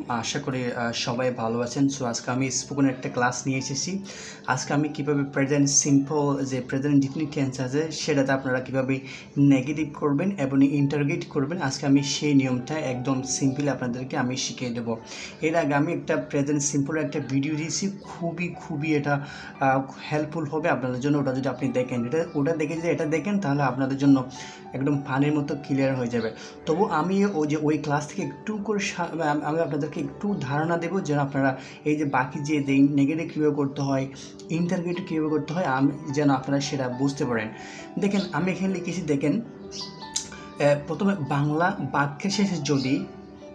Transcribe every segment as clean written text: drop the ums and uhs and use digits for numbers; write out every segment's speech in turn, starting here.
আশা করি সবাই ভালো আছেন। সো আজকে আমি স্পোকেন একটা ক্লাস নিয়ে এসেছি। আজকে আমি কীভাবে প্রেজেন্ট সিম্পল যে প্রেজেন্ট ইনডিফিনিট টেন্স আছে সেটাতে আপনারা কীভাবে নেগেটিভ করবেন এবং ইন্টারোগেট করবেন, আজকে আমি সেই নিয়মটা একদম সিম্পলি আপনাদেরকে আমি শিখিয়ে দেবো। এর আগে আমি একটা প্রেজেন্ট সিম্পল একটা ভিডিও দিয়েছি, খুবই এটা হেল্পফুল হবে আপনাদের জন্য। ওটা যদি আপনি দেখেন, ওটা দেখে যদি এটা দেখেন তাহলে আপনাদের জন্য একদম পানির মতো ক্লিয়ার হয়ে যাবে। তবু আমি ওই ক্লাস থেকে একটু করে আমি আপনাদেরকে একটু ধারণা দেবো যেন আপনারা এই যে বাকি যে নেগেটিভ কীভাবে করতে হয়, ইন্টারগেটিভ কীভাবে করতে হয়, আমি যেন আপনারা সেটা বুঝতে পারেন। দেখেন আমি এখানে লিখেছি, দেখেন প্রথমে বাংলা বাক্যের শেষে যদি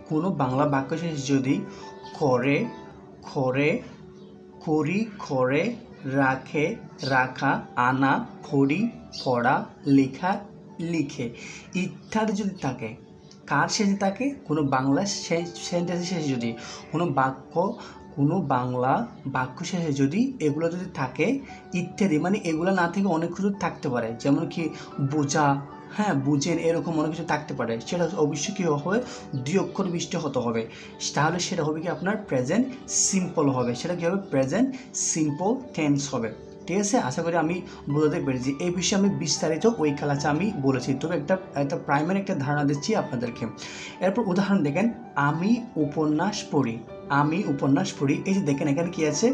কোনো বাংলা বাক্য শেষে যদি করে, খরে, করি, খরে, রাখে, রাখা, আনা, পড়ি, পড়া, লেখা, লিখে ইত্যাদি যদি থাকে, কার শেষে থাকে, কোনো বাংলা সেন্টেন্সের শেষে যদি কোনো বাংলা বাক্য শেষে যদি এগুলো যদি থাকে, ইত্যাদি মানে এগুলো না থেকে অনেক কিছু থাকতে পারে, যেমন কি বোঝা, হ্যাঁ বুঝেন, এরকম অনেক কিছু থাকতে পারে। সেটা অবশ্যই কী হবে, দুই অক্ষর বিশিষ্ট হতে হবে, তাহলে সেটা হবে কি আপনার প্রেজেন্ট সিম্পল হবে, সেটা কী হবে প্রেজেন্ট সিম্পল টেন্স হবে। ঠিক আছে, আশা করি আমি বোঝাতে পেরেছি। এই বিষয়ে আমি বিস্তারিত ওই ক্লাসে আমি বলেছি, তবে একটা প্রাইমারি একটা ধারণা দিচ্ছি আপনাদেরকে। এরপর উদাহরণ দেখেন, আমি উপন্যাস পড়ি, আমি উপন্যাস পড়ি। এই যে দেখেন এখানে কী আছে,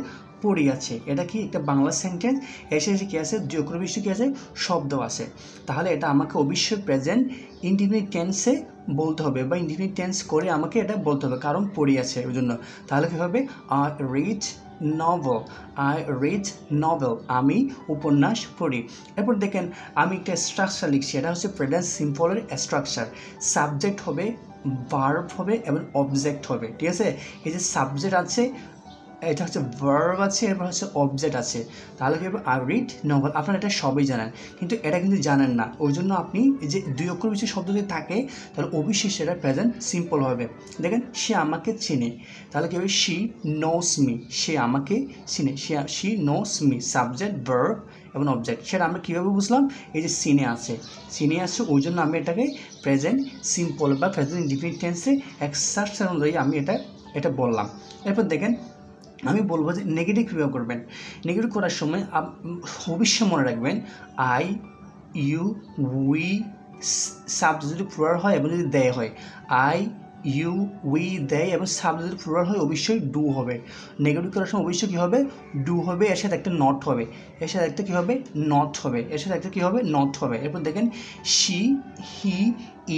পড়ি আছে, এটা কি একটা বাংলা সেন্টেন্স, এসে কী আছে, দুই অক্ষর বিশিষ্ট কী আছে, শব্দ আছে, তাহলে এটা আমাকে অবশ্যই প্রেজেন্ট ইনডিফিনিট টেন্সে বলতে হবে বা ইনডিফিনিট টেন্স করে আমাকে এটা বলতে হবে, কারণ পড়ি আছে ওই জন্য। তাহলে কী হবে, I read novel, I read novel, আমি উপন্যাস পড়ি। এরপর দেখেন আমি একটা স্ট্রাকচার লিখছি, এটা হচ্ছে প্রেজেন্ট সিম্পলের স্ট্রাকচার। সাবজেক্ট হবে, ভার্ব হবে এবং অবজেক্ট হবে। ঠিক আছে, এই যে সাবজেক্ট আছে, এটা হচ্ছে ভার্ব আছে, এরপর হচ্ছে অবজেক্ট আছে, তাহলে কী হবে আই রিড নভেল। আপনারা এটা সবই জানেন, কিন্তু এটা কিন্তু জানেন না, ওই জন্য আপনি যে দুই অক্ষর বিশিষ্ট শব্দ যদি থাকে তাহলে অবশ্যই সেটা প্রেজেন্ট সিম্পল হবে। দেখেন সে আমাকে চেনে, তাহলে কী হবে শি নোস মি, সে আমাকে চিনে, she knows me, subject verb এবং অবজেক্ট। সেটা আমরা কীভাবে বুঝলাম, এই যে সিনে আছে ওই জন্য আমি এটাকে প্রেজেন্ট সিম্পল বা প্রেজেন্ট ইনডিফিনিট টেন্সে স্ট্রাকচার অনুযায়ী আমি এটা বললাম। এরপর দেখেন আমি বলবো যে নেগেটিভ কীভাবে করবেন। নেগেটিভ করার সময় অবশ্যই মনে রাখবেন, আই, ইউ, উই, সাবজেক্ট যদি প্লুরাল হয় এবং যদি দেয় হয়, আই, ইউ, উই, দেয় এবং সাবজেক্ট যদি প্লুরাল হয় অবশ্যই ডু হবে। নেগেটিভ করার সময় অবশ্যই কী হবে, ডু হবে, এর সাথে একটা নট হবে, এর সাথে একটা কী হবে, নট হবে, এর সাথে একটা কী হবে, নট হবে। এরপর দেখেন শি, হি,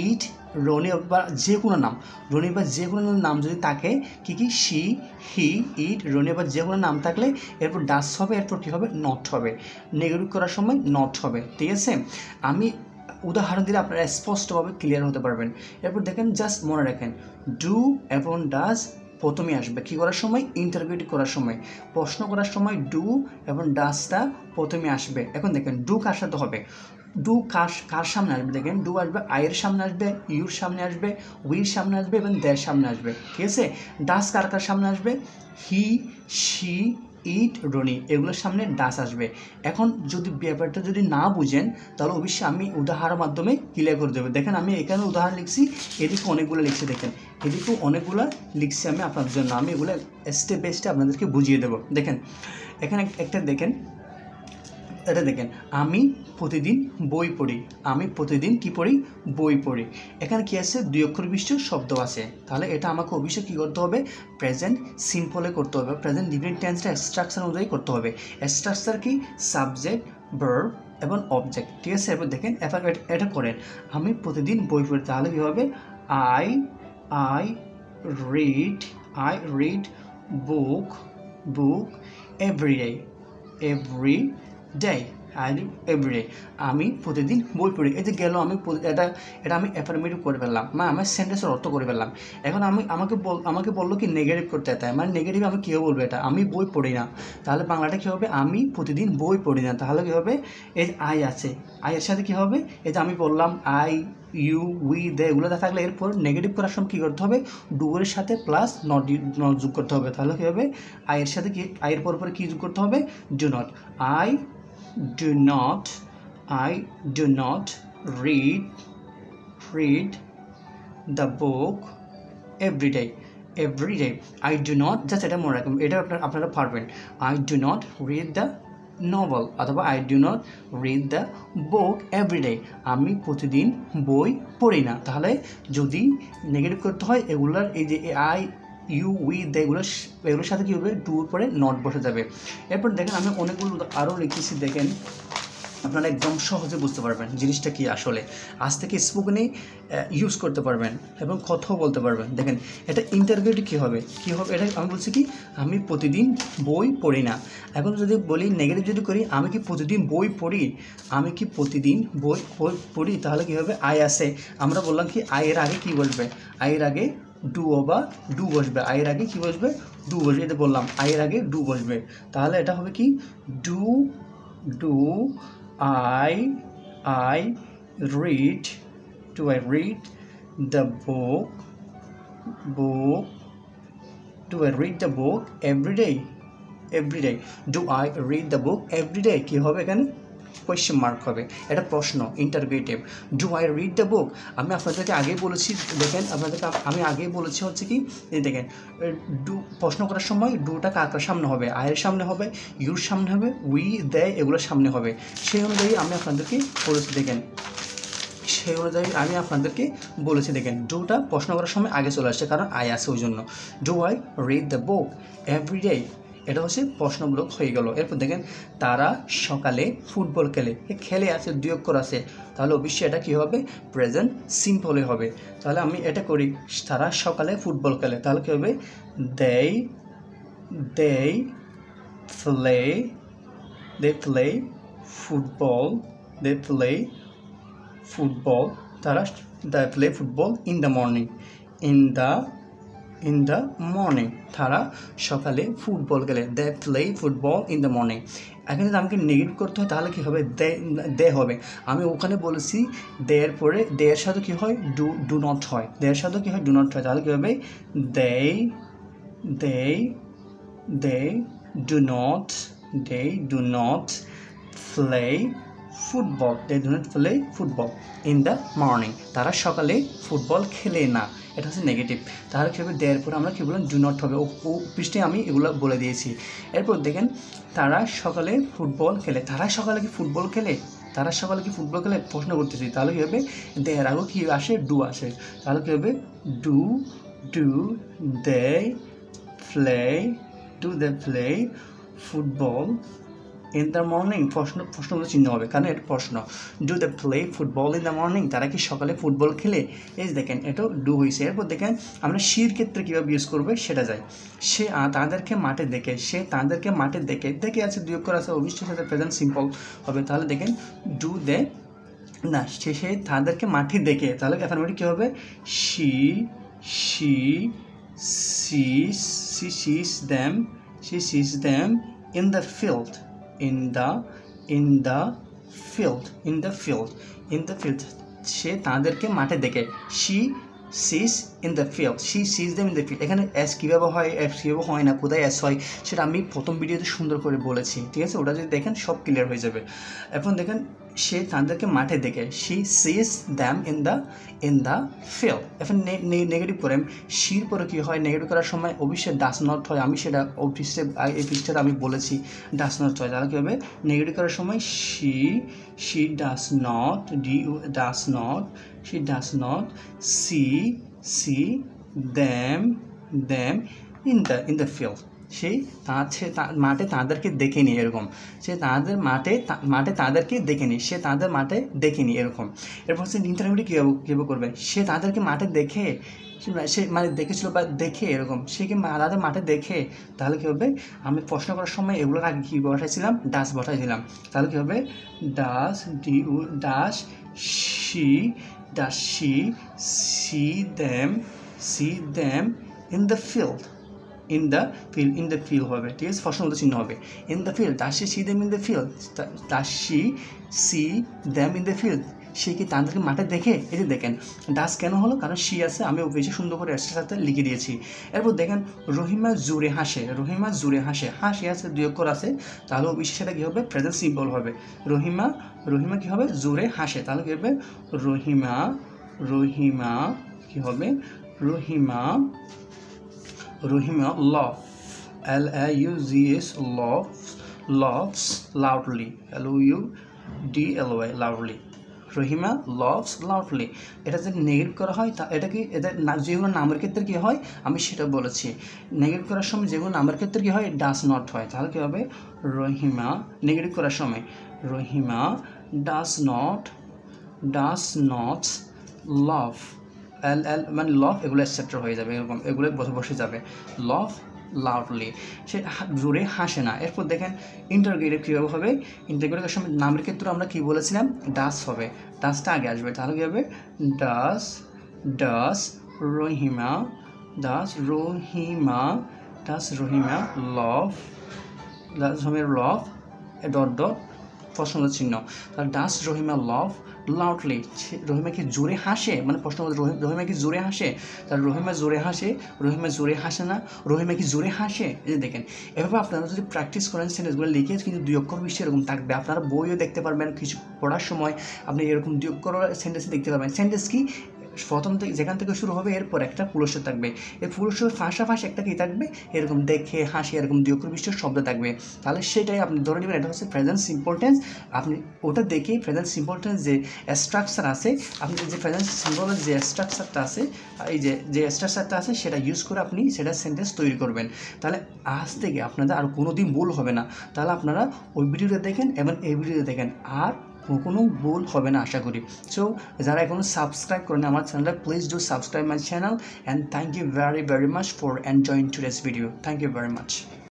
ইট, রনি বা যে কোনো নাম, রনি বা যে কোনো নাম যদি থাকে, কি শি, হি, ইট, রনি বা যে কোনো নাম থাকলে এরপর ডাস হবে, এরপর কী হবে, নট হবে। নেগেটিভ করার সময় নট হবে। ঠিক আছে, আমি উদাহরণ দিলে আপনারা স্পষ্টভাবে ক্লিয়ার হতে পারবেন। এরপর দেখেন জাস্ট মনে রাখেন, ডু এবং ডাস প্রথমে আসবে কী করার সময়, ইন্টারভিউ করার সময়, প্রশ্ন করার সময় ডু এবং ডাসটা প্রথমে আসবে। এখন দেখেন ডু কার সাথে হবে, ডু কার সামনে আসবে, দেখেন ডু আসবে আয়ের সামনে আসবে, ইউর সামনে আসবে, উইর সামনে আসবে এবং দের সামনে আসবে। ঠিক আছে, ডাস কার সামনে আসবে, হি, শি, ইট, রনি, এগুলোর সামনে ডাস আসবে। এখন যদি ব্যাপারটা যদি না বুঝেন তাহলে অবশ্যই আমি উদাহরণের মাধ্যমে ক্লিয়ার করে দেবো। দেখেন আমি এখানে উদাহরণ লিখছি, এদিকে অনেকগুলো লিখছি, দেখেন এদিকেও অনেকগুলো লিখছি আমি আপনাদের জন্য, আমি এগুলো স্টেপ বাই স্টেপ আপনাদেরকে বুঝিয়ে দেবো। দেখেন এখানে একটা দেখেন, এটা দেখেন, আমি প্রতিদিন বই পড়ি, আমি প্রতিদিন কী পড়ি, বই পড়ি। এখানে কী আছে, দুই অক্ষর বিশিষ্ট শব্দ আছে, তাহলে এটা আমাকে অবশ্যই কী করতে হবে, প্রেজেন্ট সিম্পলে করতে হবে, প্রেজেন্ট ডিফিনিট টেন্সটা স্ট্রাকচার অনুযায়ী করতে হবে। স্ট্রাকচার কি, সাবজেক্ট, ভার্ব এবং অবজেক্ট। ঠিক আছে, এবার দেখেন এটা করেন, আমি প্রতিদিন বই পড়ি, তাহলে কী হবে, I read book every day, everyday, আমি প্রতিদিন বই পড়ি। এই যে গেল আমি এটা আমি অ্যাফার্মেটিভ করে ফেললাম, আমার সেন্টেন্সের অর্থ করে ফেললাম। এখন আমাকে বললো কি নেগেটিভ করতে, তাই মানে নেগেটিভ আমি কীভাবে বলবো, এটা আমি বই পড়ি না, তাহলে বাংলাটা কী হবে, আমি প্রতিদিন বই পড়ি না, তাহলে কী হবে, এই আই আছে, আয়ের সাথে কী হবে, এই যে আমি বললাম আই, ইউ, উই, দে, এগুলোতে থাকলে এরপর নেগেটিভ করার সময় কী করতে হবে, ডুয়ের সাথে প্লাস নট যোগ করতে হবে, তাহলে কী হবে, আয়ের সাথে কি, আয়ের পর কী যোগ করতে হবে, do not. I do not read the book every day. Everyday. I do not, just এটা মনে রাখবেন, এটা আপনারা পারবেন। I do not read the novel অথবা I do not read the book everyday, আমি প্রতিদিন বই পড়ি না। তাহলে যদি নেগেটিভ করতে হয় এগুলোর এই যে আই ইউ উই দে এগুলোর সাথে কী হবে, ডুর পরে নট বসে যাবে। এরপর দেখেন আমি অনেকগুলো আরও লিখেছি, দেখেন আপনারা একদম সহজে বুঝতে পারবেন জিনিসটা কি আসলে। আজ থেকে স্পোকেনে ইউজ করতে পারবেন এবং কথাও বলতে পারবেন। দেখেন এটা ইন্টারভিউটি কী হবে, এটা আমি বলছি কি আমি প্রতিদিন বই পড়ি না। এখন যদি বলি নেগেটিভ যদি করি, আমি কি প্রতিদিন বই পড়ি, আমি কি প্রতিদিন বই পড়ি, তাহলে কী হবে, আই আসে। আমরা বললাম কি আয়ের আগে কী বসবে, আয়ের আগে ডু বা ডু বসবে, আয়ের আগে কী বসবে, ডু বসবে। এটা বললাম আয়ের আগে ডু বসবে, তাহলে এটা হবে কি do do I read, do I read the book, do I read the book every day, do I read the book every day, কি হবে এখানে কোয়েশ্চেন মার্ক হবে, এটা প্রশ্ন interrogative. Do I read the বুক, আমি আপনাদেরকে আগেই বলেছি, দেখেন আপনাদেরকে আমি আগেই বলেছি হচ্ছে কি দেখেন ডু প্রশ্ন করার সময় ডুটা কার সামনে হবে, আয়ের সামনে হবে, ইউর সামনে হবে, উই দেয় এগুলোর সামনে হবে। সেই অনুযায়ী আমি আপনাদেরকে বলেছি, দেখেন সেই অনুযায়ী আমি আপনাদেরকে বলেছি, দেখেন ডুটা প্রশ্ন করার সময় আগে চলে আসছে কারণ আই আছে ওই জন্য। Do I read the book everyday, এটা হচ্ছে প্রশ্নমূলক হয়ে গেল। এরপর দেখেন তারা সকালে ফুটবল খেলে আছে দুই অক্ষর আছে, তাহলে অবশ্যই এটা কী হবে, প্রেজেন্ট সিম্পলে হবে। তাহলে আমি এটা করি, তারা সকালে ফুটবল খেলে, তাহলে কী হবে, দে প্লে ফুটবল, তারা play football in the morning, তারা সকালে ফুটবল খেলে, they play football in the morning. এখন যদি আমাকে নেগেটিভ করতে হয় তাহলে কী হবে, দে হবে। আমি ওখানে বলেছি দেয়ের পরে দেয়ের সাথে কী হয়, ডু নট হয়, দেয়ের সাথে কী হয়, ডু নট হয়, তাহলে কী হবে, they do not play football in the morning, তারা সকালে ফুটবল খেলে না, এটা হচ্ছে নেগেটিভ। তাহলে কী হবে, দেওয়ার পরে আমরা কী বললাম, ডু নট হবে, ও পৃষ্ঠে আমি এগুলো বলে দিয়েছি। এরপর দেখেন তারা সকালে ফুটবল খেলে, তারা সকালে কি ফুটবল খেলে প্রশ্ন করতেছি, তাহলে কী হবে, দেয়ার আগেও কী আসে, ডু আসে, তাহলে কী হবে, do they play football in the morning, প্রশ্নগুলো চিহ্ন হবে কারণ এটা প্রশ্ন। Do they play football in the morning, তারা কি সকালে ফুটবল খেলে, এই দেখেন এটা ডু হয়েছে। এরপর দেখেন আমরা শির ক্ষেত্রে কীভাবে ইউজ করবে সেটা যাই, সে তাদেরকে মাঠে দেখে আছে দুই অক্ষর আছে, অবশ্যই সাথে প্রেজেন্ট সিম্পল হবে। তাহলে দেখেন ডু দে না, সে তাদেরকে মাঠে দেখে, তাহলে অ্যাফার্মেটিভ কী হবে, she sees them in the field, সে তাদেরকে মাঠে দেখে, she sees in the field, এখানে এস কীভাবে হয়, এস কীভাবে হয় না, কোথায় এস হয় সেটা আমি প্রথম ভিডিওতে সুন্দর করে বলেছি, ঠিক আছে, ওটা যদি দেখেন সব ক্লিয়ার হয়ে যাবে। এখন দেখেন সে তাদেরকে মাঠে দেখে, she sees them in the field। এখন নেগেটিভ করে শির পরে কী হয়, নেগেটিভ করার সময় অবশ্যই ডাস নট হয়, আমি সেটা এই পৃষ্ঠাতে আমি বলেছি ডাস নট হয়, তাহলে কী হবে, নেগেটিভ করার সময় she does not see them in the field, সে মাঠে তাদেরকে দেখেনি এরকম, সে তাদের মাঠে তাদেরকে দেখেনি, সে তাদের মাঠে দেখেনি এরকম। এরপর হচ্ছে ইন্টারভিউটি কীভাবে করবে, সে তাদেরকে মাঠে দেখে, সে মানে দেখেছিল বা দেখে এরকম, সে কি তাদের মাঠে দেখে, তাহলে কী হবে, আমি প্রশ্ন করার সময় এগুলোর আগে কী বসাইছিলাম, ডাস বসাইছিলাম, তাহলে কী হবে, ডাস she see them in the field হবে, ঠিক আছে, প্রশ্ন চিহ্ন হবে, in the field, does she see them in the field, সে কি তাদেরকে মাঠে দেখে, এই যে দেখেন ডাস কেন হলো, কারণ সি আছে, আমি বেশি সুন্দর করে এর সাথে লিখে দিয়েছি। এরপর দেখেন রহিমা জোরে হাসে, হাসি আছে দুই অক্ষর আছে, তাহলে অবশ্যই সেটা কী হবে, প্রেজেন্ট সিম্পল হবে। রহিমা কী হবে, জোরে হাসে, তাহলে কী হবে, রহিমা কী হবে, Rahima Rahima LAUGS loves loudly LOUDLY loudly Rahima loves loudly এটা যদি নেগেট করা হয় তা এটা কি এটা যেগুলো নামের ক্ষেত্রে কি হয় আমি সেটা বলেছি নেগেট করার সময় যেগুলো নামের ক্ষেত্রে কি হয় ডাজ নট হয় তাহলে কি হবে রহিমা নেগেটিভ করার সময় রহিমা ডাজ নট লাভ মানে লভ এগুলো এটসেট্রা হয়ে যাবে এরকম এগুলো বসে যাবে লভ লাউডলি সে জোরে হাসে না এরপর দেখেন ইন্টারগেটিভ কীভাবে হবে ইন্টারগেটিভের সময় নামের ক্ষেত্রে আমরা কী বলেছিলাম ডাস হবে ডাসটা আগে আসবে তাহলে কী হবে ডাস রহিমা লভ ডট প্রশ্ন চিহ্ন তাহলে ডাস রহিমা লভ লাউডলি রহিমা কি জোরে হাসে মানে প্রশ্ন রহিমা কি জোরে হাসে তাহলে রহিমা জোরে হাসে না রহিমা কি জোরে হাসে এই যে দেখেন এভাবে আপনারা যদি প্র্যাকটিস করেন সেন্টেন্সগুলো লিখে কিন্তু 2 অক্ষর বেশি এরকম থাকবে আপনারা বইও দেখতে পারবেন কিছু পড়ার সময় আপনি এরকম 2 অক্ষর সেন্টেন্স দেখতে পারবেন সেন্টেন্স কি প্রথম থেকে যেখান থেকে শুরু হবে এরপর একটা পুরুষের থাকবে এই পুরুষের পাশাপাশি একটা কি থাকবে এরকম দেখে হাসি এরকম 2 অক্ষর বিশিষ্ট শব্দ থাকবে তাহলে সেটাই আপনি ধরে নেবেন এটা হচ্ছে প্রেজেন্ট সিম্পল টেন্স আপনি ওটা দেখে প্রেজেন্ট সিম্পল টেন্স যে স্ট্রাকচার আছে আপনি যে প্রেজেন্ট সিম্পলের যে স্ট্রাকচারটা আছে এই যে স্ট্রাকচারটা আছে সেটা ইউজ করে আপনি সেটা সেন্টেন্স তৈরি করবেন তাহলে আজ থেকে আপনাদের আর কোনো দিন ভুল হবে না তাহলে আপনারা ওই ভিডিওটা দেখেন এবং এই ভিডিওটা দেখেন আর কোনো ভুল হবে না আশা করি সো যারা এখনো সাবস্ক্রাইব করেন আমার চ্যানেলটা please do subscribe my channel and thank you very much for enjoying today's video. Thank you very much.